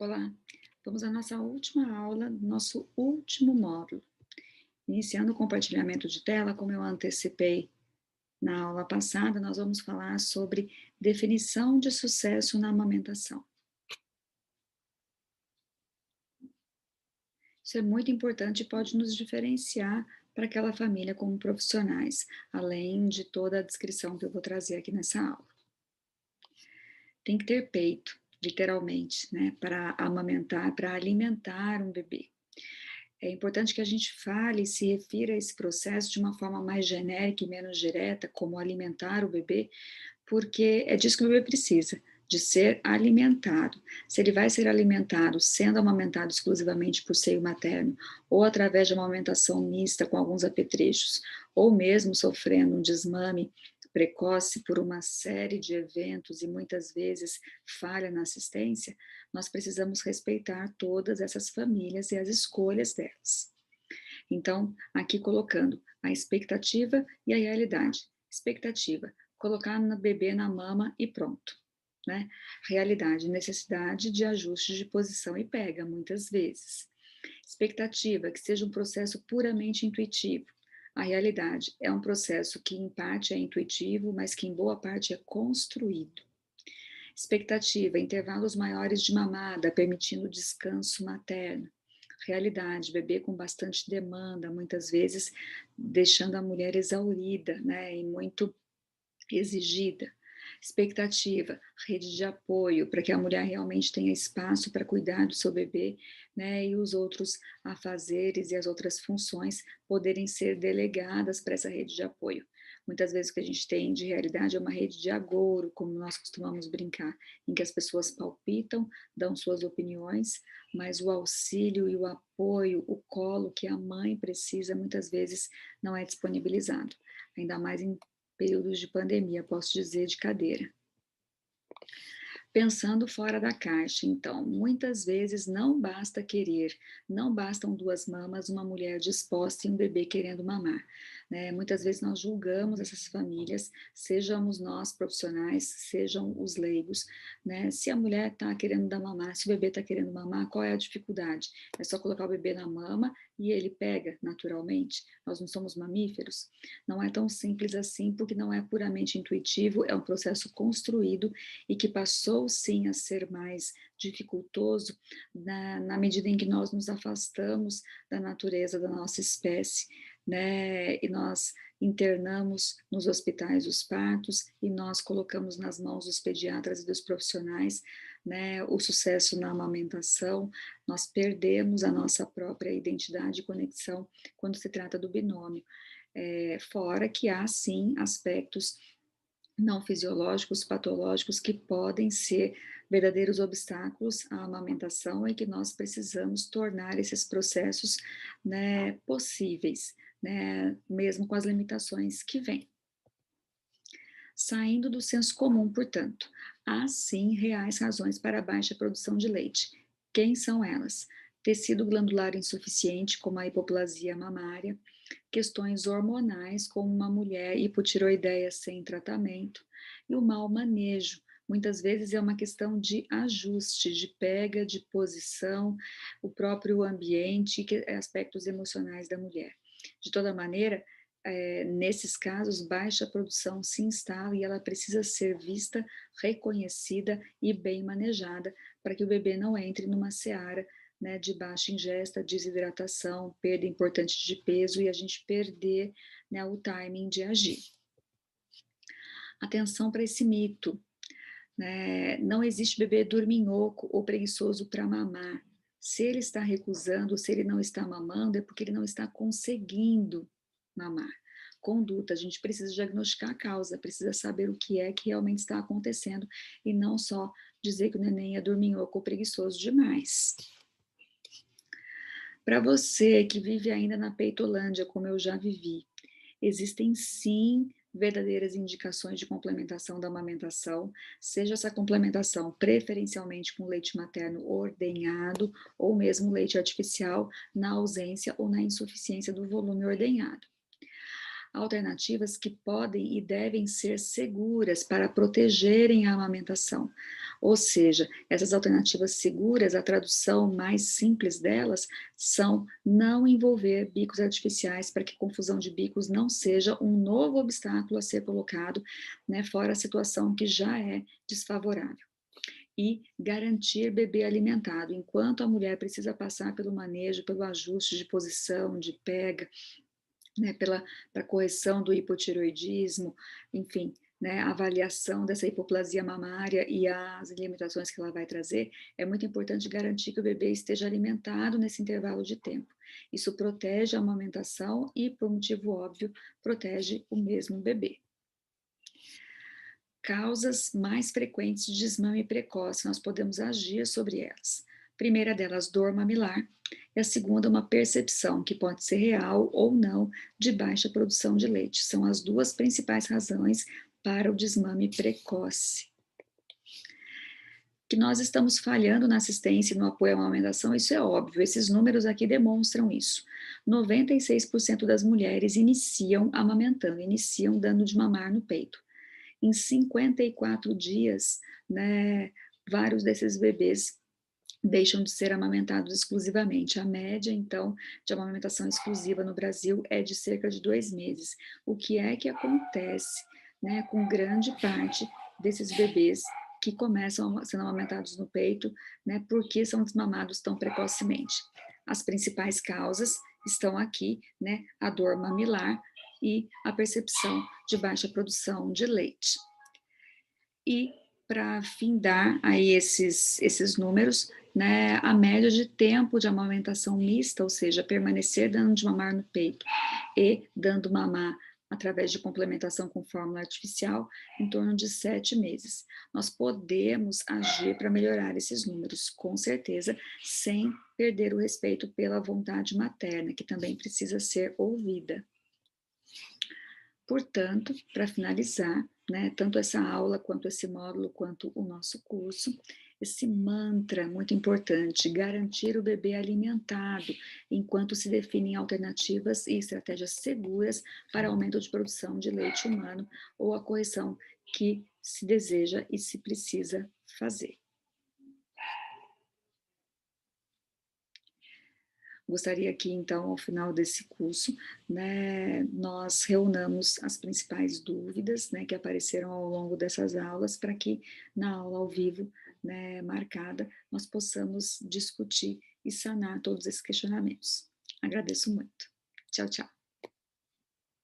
Olá, vamos à nossa última aula, nosso último módulo. Iniciando o compartilhamento de tela, como eu antecipei na aula passada, nós vamos falar sobre definição de sucesso na amamentação. Isso é muito importante e pode nos diferenciar para aquela família como profissionais, além de toda a descrição que eu vou trazer aqui nessa aula. Tem que ter peito, literalmente, né, para amamentar, para alimentar um bebê. É importante que a gente fale e se refira a esse processo de uma forma mais genérica e menos direta, como alimentar o bebê, porque é disso que o bebê precisa, de ser alimentado. Se ele vai ser alimentado sendo amamentado exclusivamente por seio materno, ou através de uma amamentação mista com alguns apetrechos, ou mesmo sofrendo um desmame precoce por uma série de eventos e muitas vezes falha na assistência, nós precisamos respeitar todas essas famílias e as escolhas delas. Então, aqui colocando a expectativa e a realidade. Expectativa, colocar o bebê na mama e pronto, né? Realidade, necessidade de ajuste de posição e pega, muitas vezes. Expectativa, que seja um processo puramente intuitivo. A realidade é um processo que em parte é intuitivo, mas que em boa parte é construído. Expectativa, intervalos maiores de mamada, permitindo descanso materno. Realidade, bebê com bastante demanda, muitas vezes deixando a mulher exaurida, né, e muito exigida. Expectativa, rede de apoio, para que a mulher realmente tenha espaço para cuidar do seu bebê, né, e os outros afazeres e as outras funções poderem ser delegadas para essa rede de apoio. Muitas vezes o que a gente tem de realidade é uma rede de agouro, como nós costumamos brincar, em que as pessoas palpitam, dão suas opiniões, mas o auxílio e o apoio, o colo que a mãe precisa, muitas vezes não é disponibilizado, ainda mais em períodos de pandemia, posso dizer, de cadeira. Pensando fora da caixa, então, muitas vezes não basta querer, não bastam duas mamas, uma mulher disposta e um bebê querendo mamar, né? Muitas vezes nós julgamos essas famílias, sejamos nós profissionais, sejam os leigos, né? Se a mulher está querendo dar mamar, se o bebê está querendo mamar, qual é a dificuldade? É só colocar o bebê na mama e ele pega naturalmente? Nós não somos mamíferos? Não é tão simples assim, porque não é puramente intuitivo, é um processo construído e que passou sim a ser mais dificultoso na medida em que nós nos afastamos da natureza da nossa espécie, né? E nós internamos nos hospitais os partos e nós colocamos nas mãos dos pediatras e dos profissionais, né, o sucesso na amamentação, nós perdemos a nossa própria identidade e conexão quando se trata do binômio. Fora que há sim aspectos não fisiológicos, patológicos, que podem ser verdadeiros obstáculos à amamentação e que nós precisamos tornar esses processos, né, possíveis, né, mesmo com as limitações que vêm. Saindo do senso comum, portanto, há sim reais razões para a baixa produção de leite. Quem são elas? Tecido glandular insuficiente, como a hipoplasia mamária, questões hormonais, como uma mulher hipotiroideia sem tratamento, e o mau manejo. Muitas vezes é uma questão de ajuste, de pega, de posição, o próprio ambiente e aspectos emocionais da mulher. De toda maneira, nesses casos, baixa produção se instala e ela precisa ser vista, reconhecida e bem manejada para que o bebê não entre numa seara, né, de baixa ingesta, desidratação, perda importante de peso e a gente perder, né, o timing de agir. Atenção para esse mito, né? Não existe bebê dorminhoco ou preguiçoso para mamar. Se ele está recusando, se ele não está mamando, é porque ele não está conseguindo mamar. Conduta, a gente precisa diagnosticar a causa, precisa saber o que é que realmente está acontecendo e não só dizer que o neném é dorminhoco ou preguiçoso demais. Para você que vive ainda na Peitolândia, como eu já vivi, existem sim verdadeiras indicações de complementação da amamentação, seja essa complementação preferencialmente com leite materno ordenhado ou mesmo leite artificial na ausência ou na insuficiência do volume ordenhado. alternativas que podem e devem ser seguras para protegerem a amamentação. Ou seja, essas alternativas seguras, a tradução mais simples delas são não envolver bicos artificiais para que confusão de bicos não seja um novo obstáculo a ser colocado, né, fora a situação que já é desfavorável. E garantir bebê alimentado, enquanto a mulher precisa passar pelo manejo, pelo ajuste de posição, de pega, né, para correção do hipotireoidismo, enfim, né, a avaliação dessa hipoplasia mamária e as limitações que ela vai trazer, é muito importante garantir que o bebê esteja alimentado nesse intervalo de tempo. Isso protege a amamentação e, por motivo óbvio, protege o mesmo bebê. Causas mais frequentes de desmame precoce, nós podemos agir sobre elas. Primeira delas, dor mamilar, e a segunda, uma percepção, que pode ser real ou não, de baixa produção de leite. São as duas principais razões para o desmame precoce. Que nós estamos falhando na assistência e no apoio à amamentação, isso é óbvio, esses números aqui demonstram isso. 96% das mulheres iniciam amamentando, iniciam dando de mamar no peito. Em 54 dias, né, vários desses bebês deixam de ser amamentados exclusivamente. A média, então, de amamentação exclusiva no Brasil é de cerca de 2 meses. O que é que acontece, né, com grande parte desses bebês que começam sendo amamentados no peito, né, porque são desmamados tão precocemente? As principais causas estão aqui, né, a dor mamilar e a percepção de baixa produção de leite. E para findar aí esses números, né, a média de tempo de amamentação mista, ou seja, permanecer dando de mamar no peito e dando mamar através de complementação com fórmula artificial, em torno de 7 meses. Nós podemos agir para melhorar esses números, com certeza, sem perder o respeito pela vontade materna, que também precisa ser ouvida. Portanto, para finalizar, né, tanto essa aula, quanto esse módulo, quanto o nosso curso, esse mantra muito importante, garantir o bebê alimentado, enquanto se definem alternativas e estratégias seguras para aumento de produção de leite humano ou a correção que se deseja e se precisa fazer. Gostaria que, então, ao final desse curso, né, nós reunamos as principais dúvidas, né, que apareceram ao longo dessas aulas, para que na aula ao vivo, né, marcada, nós possamos discutir e sanar todos esses questionamentos. Agradeço muito. Tchau, tchau.